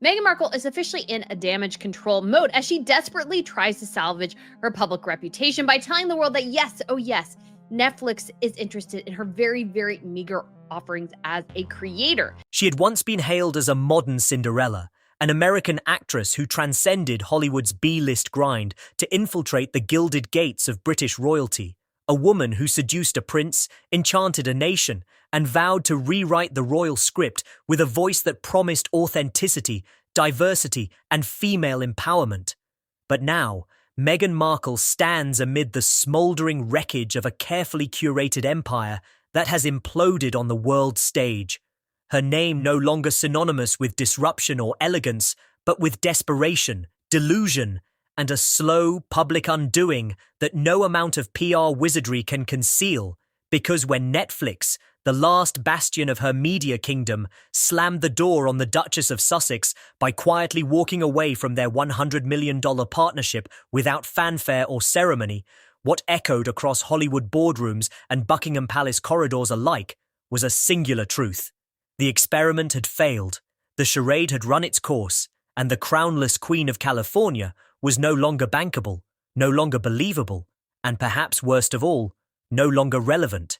Meghan Markle is officially in a damage control mode as she desperately tries to salvage her public reputation by telling the world that yes, oh yes, Netflix is interested in her very, very meager offerings as a creator. She had once been hailed as a modern Cinderella, an American actress who transcended Hollywood's B-list grind to infiltrate the gilded gates of British royalty, a woman who seduced a prince, enchanted a nation, and vowed to rewrite the royal script with a voice that promised authenticity, diversity, and female empowerment. But now, Meghan Markle stands amid the smouldering wreckage of a carefully curated empire that has imploded on the world stage. Her name no longer synonymous with disruption or elegance, but with desperation, delusion, and a slow public undoing that no amount of PR wizardry can conceal, because when Netflix, the last bastion of her media kingdom, slammed the door on the Duchess of Sussex by quietly walking away from their $100 million partnership without fanfare or ceremony, what echoed across Hollywood boardrooms and Buckingham Palace corridors alike was a singular truth. The experiment had failed, the charade had run its course, and the crownless Queen of California was no longer bankable, no longer believable, and perhaps worst of all, no longer relevant.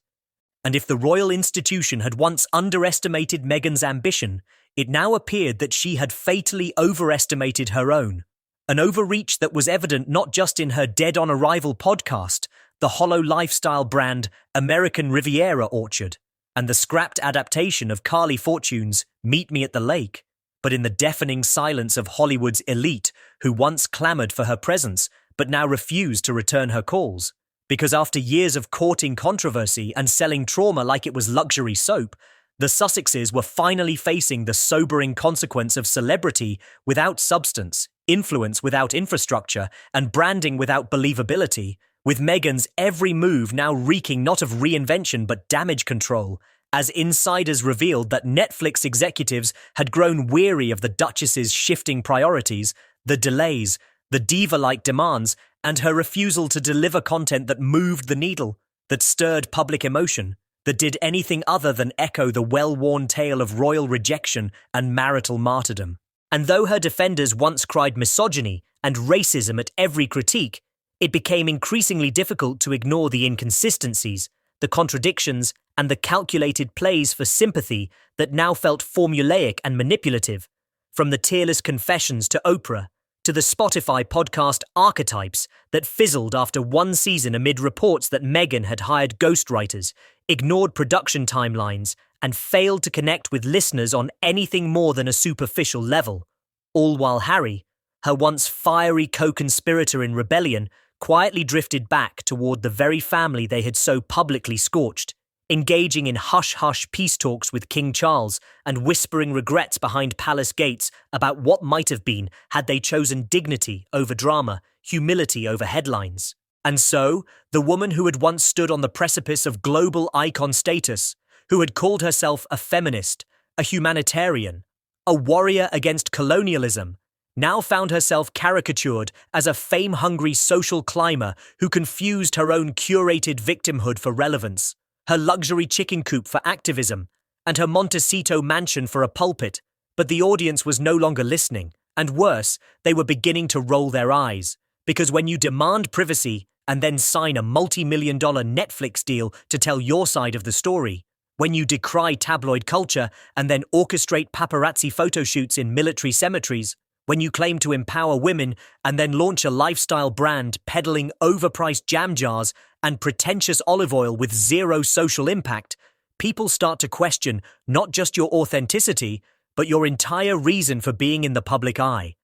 And if the royal institution had once underestimated Meghan's ambition, it now appeared that she had fatally overestimated her own. An overreach that was evident not just in her dead-on-arrival podcast, the hollow lifestyle brand American Riviera Orchard, and the scrapped adaptation of Carly Fortune's Meet Me at the Lake, but in the deafening silence of Hollywood's elite who once clamoured for her presence but now refused to return her calls. Because after years of courting controversy and selling trauma like it was luxury soap, the Sussexes were finally facing the sobering consequence of celebrity without substance, influence without infrastructure, and branding without believability, with Meghan's every move now reeking not of reinvention but damage control, as insiders revealed that Netflix executives had grown weary of the Duchess's shifting priorities, the delays, the diva-like demands, and her refusal to deliver content that moved the needle, that stirred public emotion, that did anything other than echo the well-worn tale of royal rejection and marital martyrdom. And though her defenders once cried misogyny and racism at every critique, it became increasingly difficult to ignore the inconsistencies, the contradictions, and the calculated plays for sympathy that now felt formulaic and manipulative, from the tearless confessions to Oprah, to the Spotify podcast archetypes that fizzled after one season amid reports that Meghan had hired ghostwriters, ignored production timelines, and failed to connect with listeners on anything more than a superficial level, all while Harry, her once fiery co-conspirator in rebellion, quietly drifted back toward the very family they had so publicly scorched, engaging in hush-hush peace talks with King Charles and whispering regrets behind palace gates about what might have been had they chosen dignity over drama, humility over headlines. And so, the woman who had once stood on the precipice of global icon status, who had called herself a feminist, a humanitarian, a warrior against colonialism, now found herself caricatured as a fame-hungry social climber who confused her own curated victimhood for relevance, her luxury chicken coop for activism, and her Montecito mansion for a pulpit. But the audience was no longer listening, and worse, they were beginning to roll their eyes, because when you demand privacy and then sign a multi-million-dollar Netflix deal to tell your side of the story, when you decry tabloid culture and then orchestrate paparazzi photo shoots in military cemeteries, when you claim to empower women and then launch a lifestyle brand peddling overpriced jam jars and pretentious olive oil with zero social impact, people start to question not just your authenticity, but your entire reason for being in the public eye.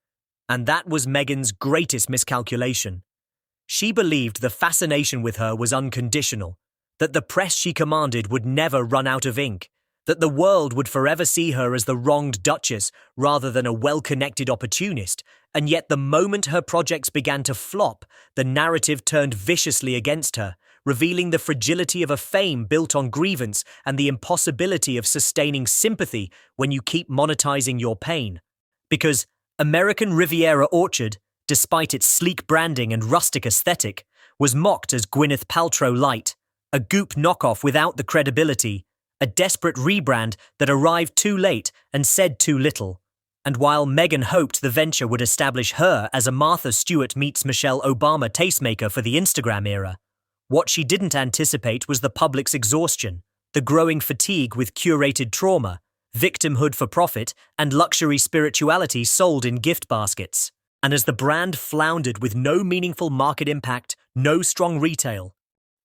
And that was Meghan's greatest miscalculation. She believed the fascination with her was unconditional, that the press she commanded would never run out of ink, that the world would forever see her as the wronged duchess rather than a well-connected opportunist, and yet the moment her projects began to flop, the narrative turned viciously against her, revealing the fragility of a fame built on grievance and the impossibility of sustaining sympathy when you keep monetizing your pain. Because American Riviera Orchard, despite its sleek branding and rustic aesthetic, was mocked as Gwyneth Paltrow light, a goop knockoff without the credibility, a desperate rebrand that arrived too late and said too little. And while Meghan hoped the venture would establish her as a Martha Stewart meets Michelle Obama tastemaker for the Instagram era, what she didn't anticipate was the public's exhaustion, the growing fatigue with curated trauma, victimhood for profit, and luxury spirituality sold in gift baskets. And as the brand floundered with no meaningful market impact, no strong retail,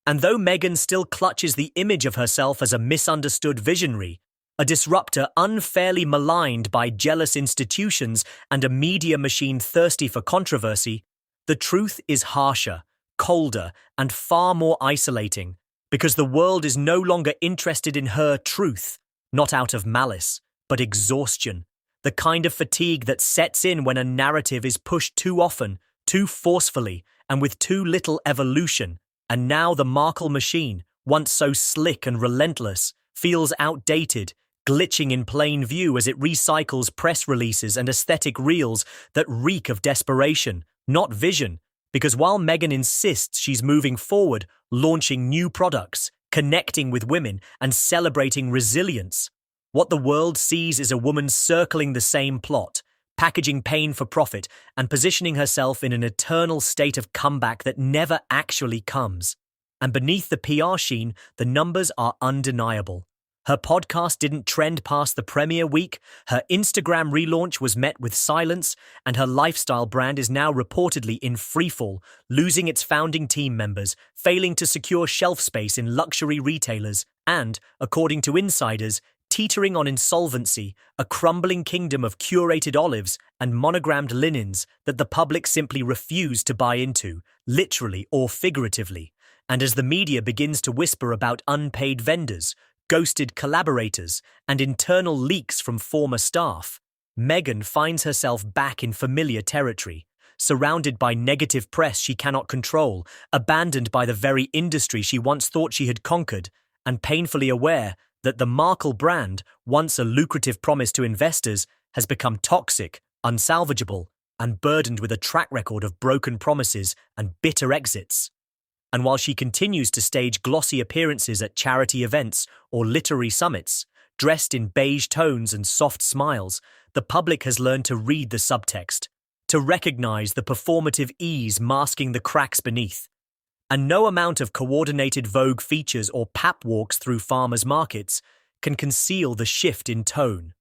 and though Meghan still clutches the image of herself as a misunderstood visionary, a disruptor unfairly maligned by jealous institutions and a media machine thirsty for controversy, the truth is harsher, colder, and far more isolating, because the world is no longer interested in her truth, not out of malice, but exhaustion, the kind of fatigue that sets in when a narrative is pushed too often, too forcefully, and with too little evolution. And now the Markle machine, once so slick and relentless, feels outdated, glitching in plain view as it recycles press releases and aesthetic reels that reek of desperation, not vision. Because while Meghan insists she's moving forward, launching new products, connecting with women, and celebrating resilience, what the world sees is a woman circling the same plot, packaging pain for profit, and positioning herself in an eternal state of comeback that never actually comes. And beneath the PR sheen, the numbers are undeniable. Her podcast didn't trend past the premiere week, her Instagram relaunch was met with silence, and her lifestyle brand is now reportedly in freefall, losing its founding team members, failing to secure shelf space in luxury retailers, and, according to insiders, teetering on insolvency, a crumbling kingdom of curated olives and monogrammed linens that the public simply refuse to buy into, literally or figuratively. And as the media begins to whisper about unpaid vendors, ghosted collaborators, and internal leaks from former staff, Meghan finds herself back in familiar territory, surrounded by negative press she cannot control, abandoned by the very industry she once thought she had conquered, and painfully aware that the Markle brand, once a lucrative promise to investors, has become toxic, unsalvageable, and burdened with a track record of broken promises and bitter exits. And while she continues to stage glossy appearances at charity events or literary summits, dressed in beige tones and soft smiles, the public has learned to read the subtext, to recognize the performative ease masking the cracks beneath. And no amount of coordinated Vogue features or pap walks through farmers' markets can conceal the shift in tone.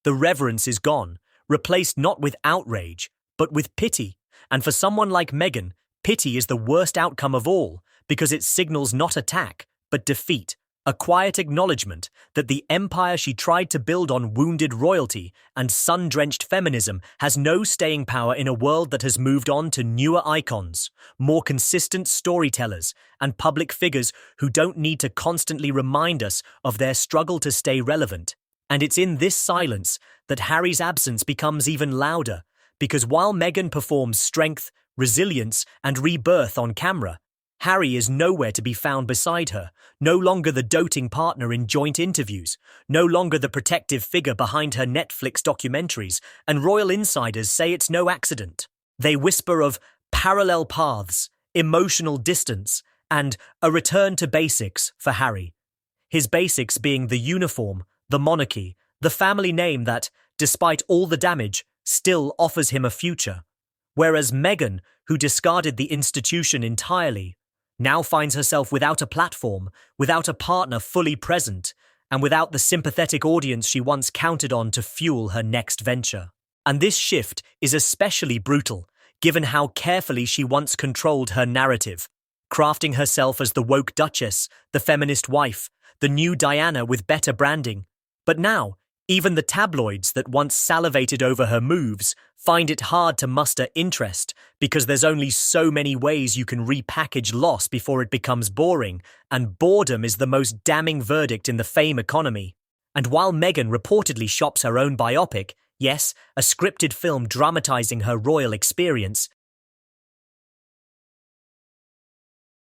The reverence is gone, replaced not with outrage, but with pity. And for someone like Meghan, pity is the worst outcome of all, because it signals not attack, but defeat, a quiet acknowledgement that the empire she tried to build on wounded royalty and sun-drenched feminism has no staying power in a world that has moved on to newer icons, more consistent storytellers, and public figures who don't need to constantly remind us of their struggle to stay relevant. And it's in this silence that Harry's absence becomes even louder, because while Meghan performs strength, resilience, and rebirth on camera, Harry is nowhere to be found beside her, no longer the doting partner in joint interviews, no longer the protective figure behind her Netflix documentaries, and royal insiders say it's no accident. They whisper of parallel paths, emotional distance, and a return to basics for Harry. His basics being the uniform, the monarchy, the family name that, despite all the damage, still offers him a future. Whereas Meghan, who discarded the institution entirely, now finds herself without a platform, without a partner fully present, and without the sympathetic audience she once counted on to fuel her next venture. And this shift is especially brutal, given how carefully she once controlled her narrative, crafting herself as the woke duchess, the feminist wife, the new Diana with better branding. But now, even the tabloids that once salivated over her moves find it hard to muster interest because there's only so many ways you can repackage loss before it becomes boring, and boredom is the most damning verdict in the fame economy. And while Meghan reportedly shops her own biopic, yes, a scripted film dramatizing her royal experience,